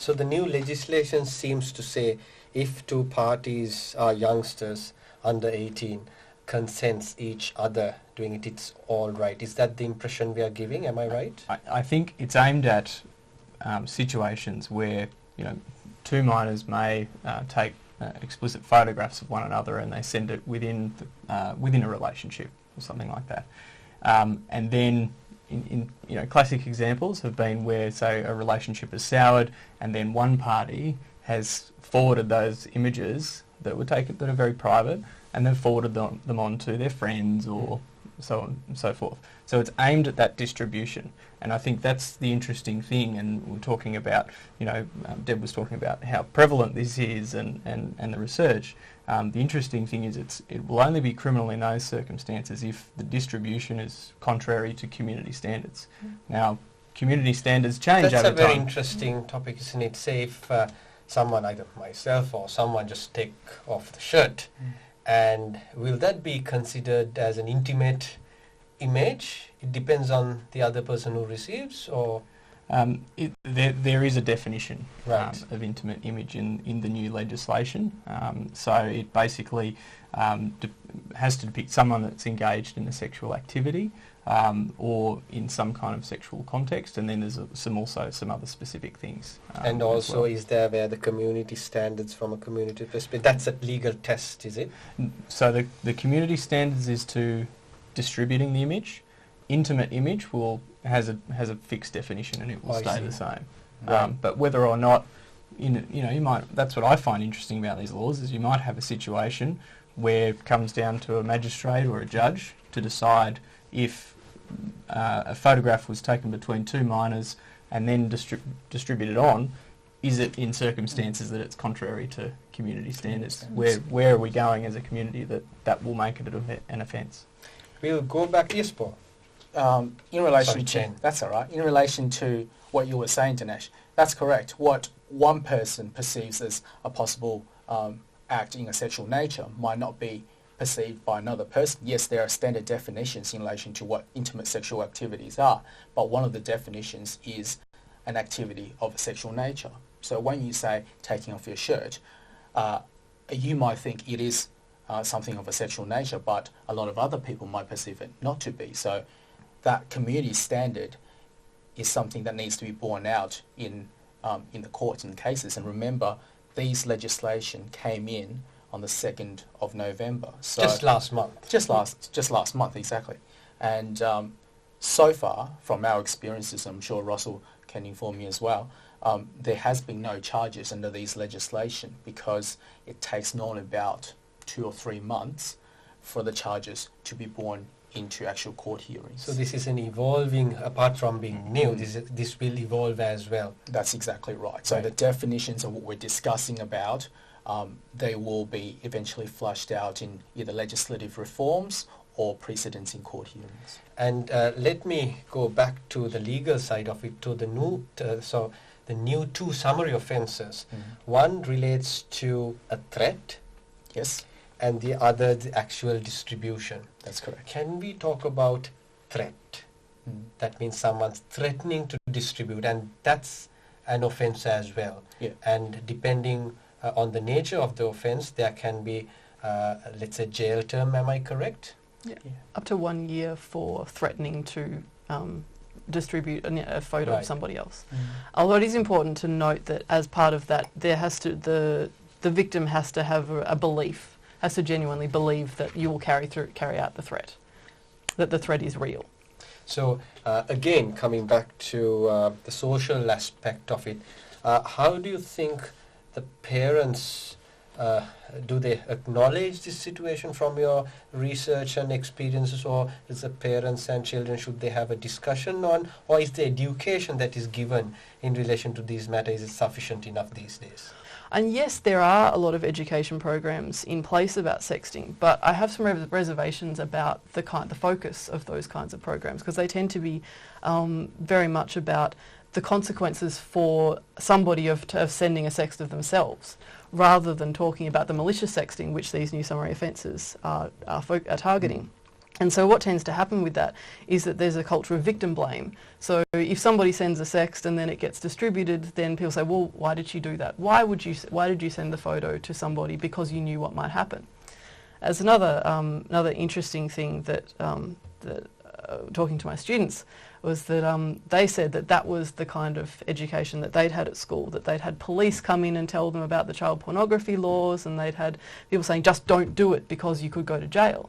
So the new legislation seems to say if two parties are youngsters under 18 consents each other doing it, it's all right. Is that the impression we are giving? Am I right? I think it's aimed at situations where, you know, two minors may take explicit photographs of one another and they send it within a relationship or something like that. And then in you know, classic examples have been where, say, a relationship is soured and then one party has forwarded those images that were taken that are very private and then forwarded them on to their friends or so on and so forth. So it's aimed at that distribution, and I think that's the interesting thing. And we're talking about, you know, Deb was talking about how prevalent this is and the research. The interesting thing is it will only be criminal in those circumstances if the distribution is contrary to community standards. Now, community standards change over time. That's a very interesting topic, isn't it? Say if someone, either myself or someone, just take off the shirt, and will that be considered as an intimate image? It depends on the other person who receives, or there is a definition right. Of intimate image in the new legislation. So it basically has to depict someone that's engaged in a sexual activity or in some kind of sexual context, and then there's also some other specific things. And also, well. Is there where the community standards from a community perspective? That's a legal test, is it? So the community standards is to distributing the image. Intimate image has a fixed definition and it will stay the same. Right. But whether or not, that's what I find interesting about these laws, is you might have a situation where it comes down to a magistrate or a judge to decide if a photograph was taken between two minors and then distributed on, is it in circumstances that it's contrary to community standards? Where are we going as a community that will make it an offence? We'll go back, yes, Paul. In relation Sorry, to Chen. that's all right. In relation to what you were saying, Dinesh, that's correct. What one person perceives as a possible act in a sexual nature might not be perceived by another person. Yes, there are standard definitions in relation to what intimate sexual activities are, but one of the definitions is an activity of a sexual nature. So when you say taking off your shirt, you might think it is something of a sexual nature, but a lot of other people might perceive it not to be. So that community standard is something that needs to be borne out in the courts and cases. And remember, these legislation came in on the 2nd of November. So just last month. Just last month, exactly. And so far, from our experiences, I'm sure Russell can inform me as well, there has been no charges under these legislation because it takes normally about 2 or 3 months for the charges to be borne into actual court hearings. So this is an evolving, apart from being new, this will evolve as well. That's exactly right. So the definitions of what we're discussing about, they will be eventually flushed out in either legislative reforms or precedents in court hearings. And let me go back to the legal side of it, to the new, the new 2 summary offences. One relates to a threat. Yes. And the other, the actual distribution. That's correct. Can we talk about threat? That means someone's threatening to distribute, and that's an offence as well. Yeah. And depending on the nature of the offence, there can be, let's say, jail term. Am I correct? Yeah. Up to 1 year for threatening to distribute a photo of somebody else. Although it is important to note that as part of that, there has to the victim has to have a belief. Has to genuinely believe that you will carry out the threat, that the threat is real. So again, coming back to the social aspect of it, how do you think the parents, do they acknowledge this situation from your research and experiences, or is the parents and children, should they have a discussion on, or is the education that is given in relation to these matters, is it sufficient enough these days? And yes, there are a lot of education programs in place about sexting, but I have some reservations about the focus of those kinds of programs, because they tend to be very much about the consequences for somebody of sending a sext of themselves, rather than talking about the malicious sexting, which these new summary offences are targeting. And so what tends to happen with that is that there's a culture of victim blame. So if somebody sends a sext and then it gets distributed, then people say, well, why did she do that? Why did you send the photo to somebody? Because you knew what might happen. As another interesting thing that, talking to my students, was that they said that that was the kind of education that they'd had at school, that they'd had police come in and tell them about the child pornography laws, and they'd had people saying, just don't do it because you could go to jail.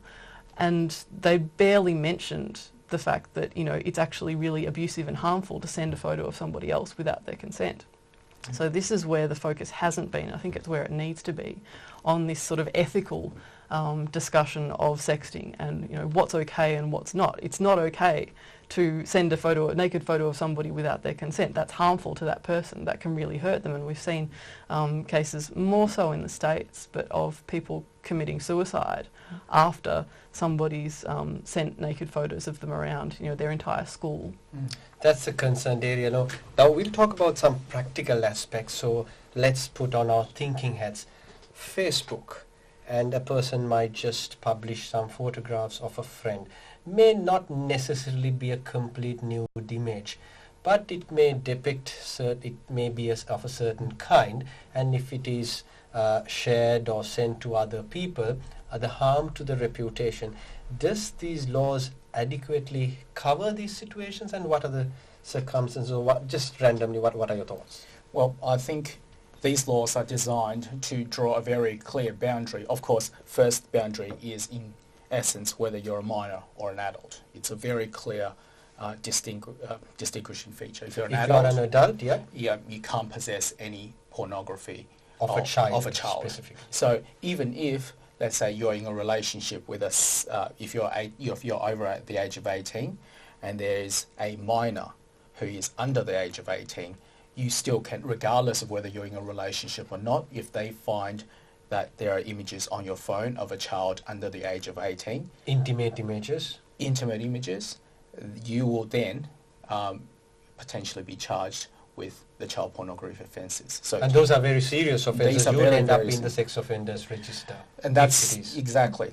And they barely mentioned the fact that, you know, it's actually really abusive and harmful to send a photo of somebody else without their consent. So this is where the focus hasn't been. I think it's where it needs to be, on this sort of ethical discussion of sexting and, you know, what's okay and what's not. It's not okay to send a naked photo of somebody without their consent. That's harmful to that person. That can really hurt them. And we've seen cases, more so in the States, but of people committing suicide after somebody's sent naked photos of them around, you know, their entire school. That's a concerned area. Now we'll talk about some practical aspects. So let's put on our thinking hats. Facebook, and a person might just publish some photographs of a friend. May not necessarily be a complete nude image, but it may depict, it may be of a certain kind, and if it is shared or sent to other people, the harm to the reputation. Does these laws adequately cover these situations, and what are the circumstances, or just randomly, what are your thoughts? Well, I think these laws are designed to draw a very clear boundary. Of course, first boundary is in essence whether you're a minor or an adult. It's a very clear distinguishing feature. If you're an adult, you can't possess any pornography of a child. Specifically. So even if, let's say, you're in a relationship with if you're over the age of 18 and there's a minor who is under the age of 18, you still can, regardless of whether you're in a relationship or not, if they find that there are images on your phone of a child under the age of 18. Intimate images, you will then potentially be charged with the child pornography offences. So, and those are very serious offences. You end up in serious. the sex offenders register. And that's exactly.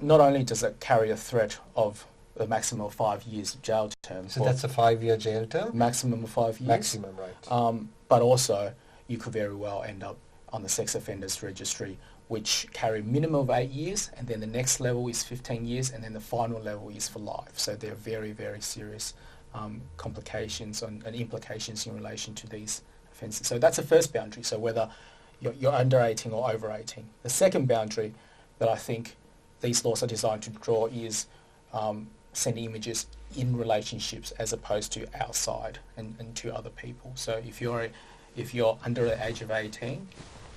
Not only does it carry a threat of a maximum of 5 years of jail term. So that's a 5-year jail term? Maximum of 5 years. Maximum, right. But also, you could very well end up on the sex offenders registry, which carry minimum of 8 years, and then the next level is 15 years, and then the final level is for life. So they're very, very serious complications and implications in relation to these offences. So that's the first boundary, so whether you're under 18 or over 18. The second boundary that I think these laws are designed to draw is sending images in relationships as opposed to outside and to other people. So if you're under the age of 18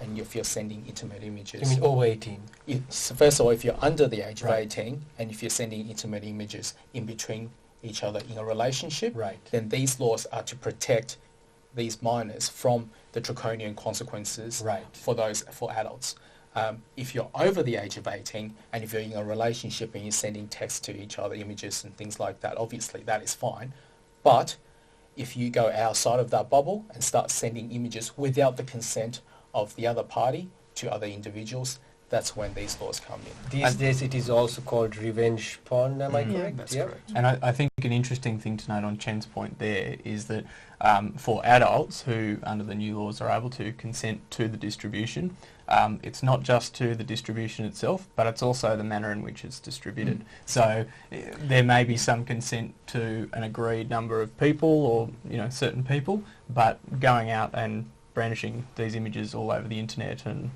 and if you're sending intimate images... You mean over 18? So first of all, if you're under the age of 18 and if you're sending intimate images in between each other in a relationship, then these laws are to protect these minors from the draconian consequences for adults. If you're over the age of 18 and if you're in a relationship and you're sending texts to each other, images and things like that, obviously that is fine. But if you go outside of that bubble and start sending images without the consent of the other party to other individuals, that's when these laws come in. These days it is also called revenge porn, am I correct? That's correct. And I think an interesting thing to note on Chen's point there is that for adults who, under the new laws, are able to consent to the distribution, it's not just to the distribution itself, but it's also the manner in which it's distributed. So there may be some consent to an agreed number of people or, you know, certain people, but going out and brandishing these images all over the internet and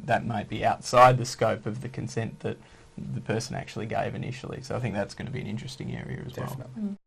that might be outside the scope of the consent that the person actually gave initially. So I think that's going to be an interesting area as well.